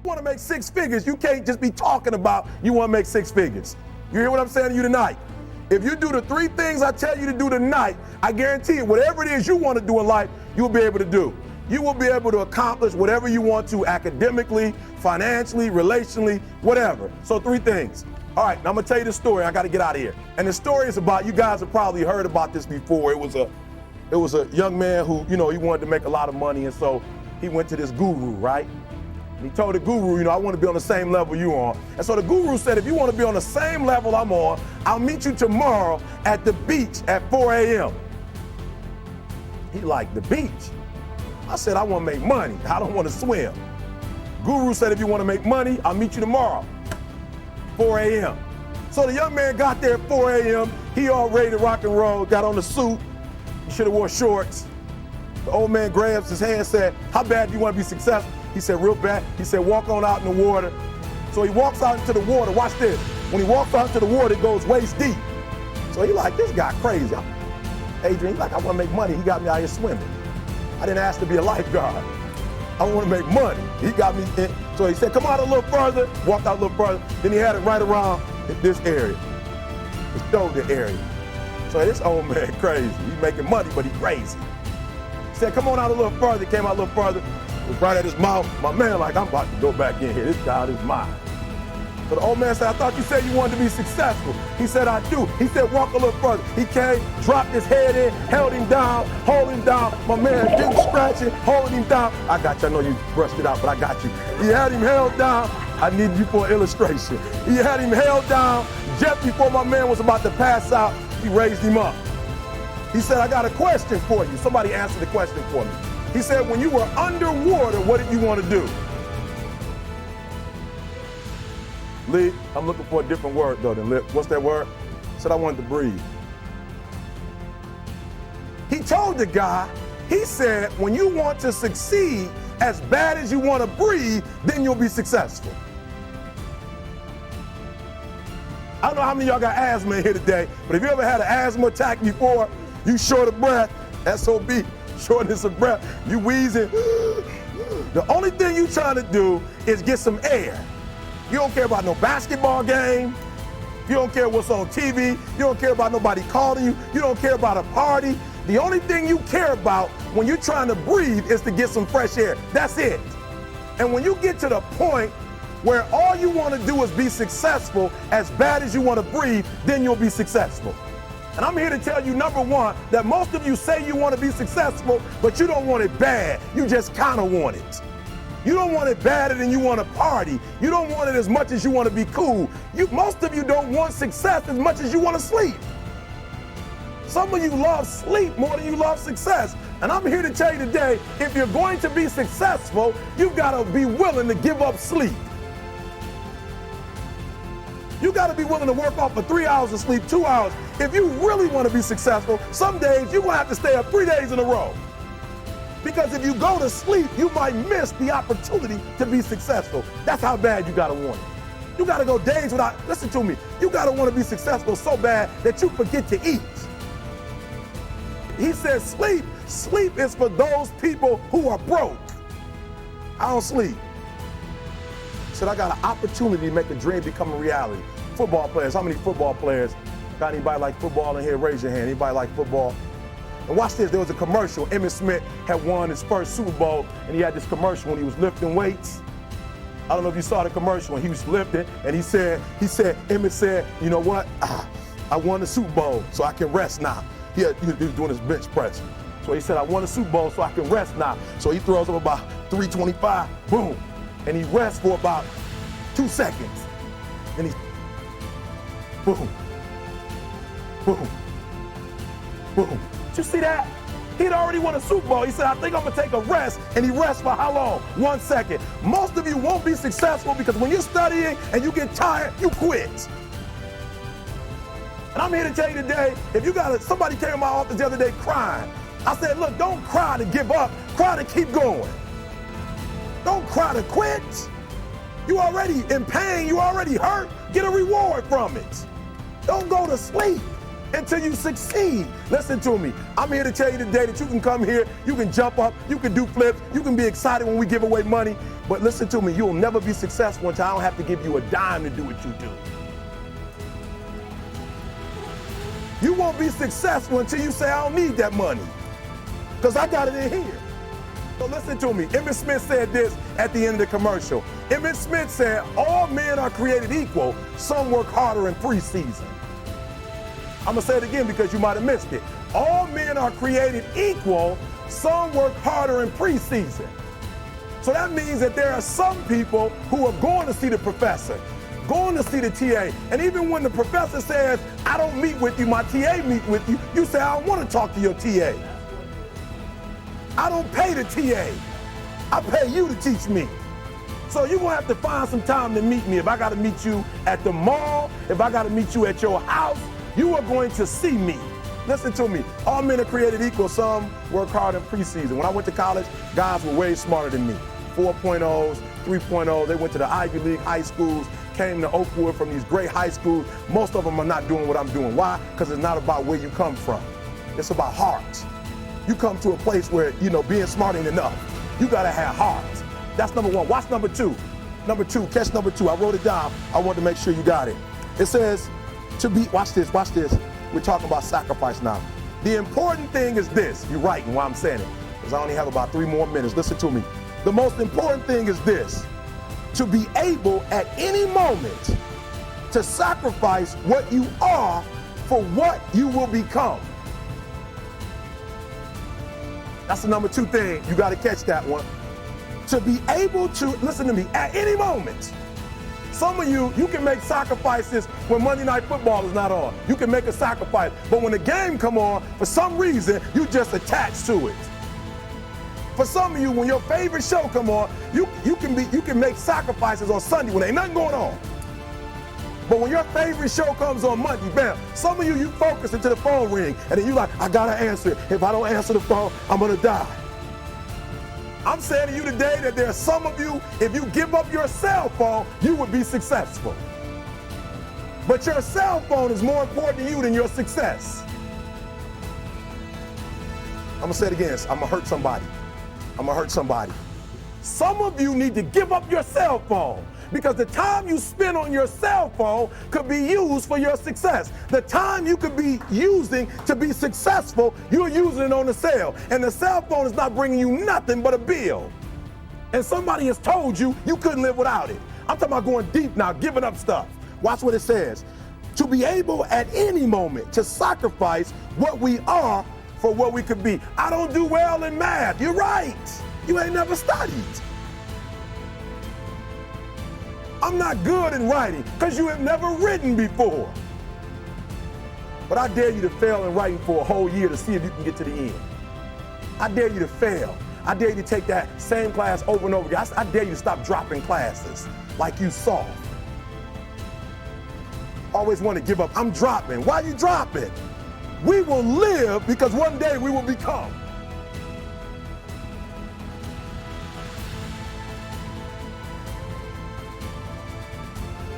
You want to make six figures, you can't just be talking about you want to make six figures. You hear what I'm saying to you tonight? If you do the three things I tell you to do tonight, I guarantee you, whatever it is you want to do in life, you'll be able to do. You will be able to accomplish whatever you want to academically, financially, relationally, whatever. So three things. All right, now I'm gonna tell you the story. I gotta get out of here. And the story is about, you guys have probably heard about this before. It was a young man who, he wanted to make a lot of money, and so he went to this guru, right? And he told the guru, I want to be on the same level you on. And so the guru said, if you want to be on the same level I'm on, I'll meet you tomorrow at the beach at 4 a.m. He liked the beach. I said, I want to make money. I don't want to swim. Guru said, if you want to make money, I'll meet you tomorrow, 4 a.m. So the young man got there at 4 a.m. He all ready to rock and roll, got on the suit. He should have wore shorts. The old man grabs his hand and said, how bad do you want to be successful? He said, real bad. He said, walk on out in the water. So he walks out into the water. Watch this. When he walks out into the water, it goes waist deep. So he like, this guy crazy. Adrian, he like, I want to make money. He got me out here swimming. I didn't ask to be a lifeguard. I want to make money. He got me in. So he said, come out a little further. Walked out a little further. Then he had it right around this area, the shoulder area. So this old man crazy. He's making money, but he crazy. He said, come on out a little further. He came out a little further. It was right at his mouth. My man like, I'm about to go back in here. This child is mine. So the old man said, I thought you said you wanted to be successful. He said, I do. He said, walk a little further. He came, dropped his head in, held him down, hold him down. My man didn't scratch it, hold him down. I got you. I know you brushed it out, but I got you. He had him held down. I need you for an illustration. He had him held down. Just before my man was about to pass out, he raised him up. He said, I got a question for you. Somebody answer the question for me. He said, when you were underwater, what did you want to do? Lee, I'm looking for a different word though than lip. What's that word? He said, I wanted to breathe. He told the guy, he said, when you want to succeed as bad as you want to breathe, then you'll be successful. I don't know how many of y'all got asthma in here today, but if you ever had an asthma attack before, you short of breath, SOB, shortness of breath, you wheezing. The only thing you trying to do is get some air. You don't care about no basketball game. You don't care what's on TV. You don't care about nobody calling you. You don't care about a party. The only thing you care about when you're trying to breathe is to get some fresh air. That's it. And when you get to the point where all you want to do is be successful as bad as you want to breathe, then you'll be successful. And I'm here to tell you, number one, that most of you say you want to be successful, but you don't want it bad. You just kind of want it. You don't want it badder than you want to party. You don't want it as much as you want to be cool. Most of you don't want success as much as you want to sleep. Some of you love sleep more than you love success. And I'm here to tell you today, if you're going to be successful, you've got to be willing to give up sleep. You got to be willing to work off for 3 hours of sleep, 2 hours. If you really want to be successful, some days you're going to have to stay up 3 days in a row. Because if you go to sleep, you might miss the opportunity to be successful. That's how bad you got to want it. You got to go days without, listen to me, you got to want to be successful so bad that you forget to eat. He says sleep is for those people who are broke. I don't sleep. He said, I got an opportunity to make a dream become a reality. Football players, how many football players? Got anybody like football in here? Raise your hand. Anybody like football? And watch this, there was a commercial. Emmitt Smith had won his first Super Bowl, and he had this commercial when he was lifting weights. I don't know if you saw the commercial when he was lifting, and Emmitt said, you know what? I won the Super Bowl, so I can rest now. He was doing his bench press. So he said, I won the Super Bowl, so I can rest now. So he throws up about 325, boom. And he rests for about 2 seconds. And he's boom, boom, boom. Did you see that? He'd already won a Super Bowl. He said, I think I'm going to take a rest. And he rests for how long? 1 second. Most of you won't be successful because when you're studying and you get tired, you quit. And I'm here to tell you today, if you got somebody came to my office the other day crying. I said, look, don't cry to give up. Cry to keep going. Don't cry to quit. You already in pain. You already hurt. Get a reward from it. Don't go to sleep until you succeed. Listen to me. I'm here to tell you today that you can come here, you can jump up, you can do flips, you can be excited when we give away money. But listen to me, you'll never be successful until I don't have to give you a dime to do what you do. You won't be successful until you say, I don't need that money, because I got it in here. So listen to me. Emmitt Smith said this at the end of the commercial. Emmitt Smith said, all men are created equal. Some work harder in preseason. I'm going to say it again because you might have missed it. All men are created equal. Some work harder in preseason. So that means that there are some people who are going to see the professor, going to see the TA. And even when the professor says, I don't meet with you, my TA meet with you, you say, I don't want to talk to your TA. I don't pay the TA. I pay you to teach me. So you're going to have to find some time to meet me. If I got to meet you at the mall, if I got to meet you at your house, you are going to see me. Listen to me. All men are created equal. Some work hard in preseason. When I went to college, guys were way smarter than me. 4.0s, 3.0. They went to the Ivy League high schools, came to Oakwood from these great high schools. Most of them are not doing what I'm doing. Why? Because it's not about where you come from. It's about heart. You come to a place where, being smart ain't enough. You got to have heart. That's number one. Watch number two. Catch number two. I wrote it down. I want to make sure you got it. It says, watch this. We're talking about sacrifice now. The important thing is this. You're writing while I'm saying it, because I only have about 3 more minutes. Listen to me. The most important thing is this: to be able at any moment to sacrifice what you are for what you will become. That's the number 2 thing. You got to catch that one. To be able to, listen to me, at any moment. Some of you can make sacrifices when Monday Night Football is not on. You can make a sacrifice. But when the game come on, for some reason, you just attached to it. For some of you, when your favorite show come on, you can make sacrifices on Sunday when ain't nothing going on. But when your favorite show comes on Monday, bam, some of you focus until the phone ring, and then you like, I gotta answer it. If I don't answer the phone, I'm gonna die. I'm saying to you today that there are some of you, if you give up your cell phone, you would be successful. But your cell phone is more important to you than your success. I'm gonna say it again. I'm gonna hurt somebody. Some of you need to give up your cell phone, because the time you spend on your cell phone could be used for your success. The time you could be using to be successful, you're using it on the cell. And the cell phone is not bringing you nothing but a bill. And somebody has told you you couldn't live without it. I'm talking about going deep now, giving up stuff. Watch what it says. To be able at any moment to sacrifice what we are for what we could be. I don't do well in math. You're right. You ain't never studied. I'm not good in writing because you have never written before. But I dare you to fail in writing for a whole year to see if you can get to the end. I dare you to fail. I dare you to take that same class over and over again. I dare you to stop dropping classes like you soft. Always want to give up. I'm dropping. Why are you dropping? We will live because one day we will become.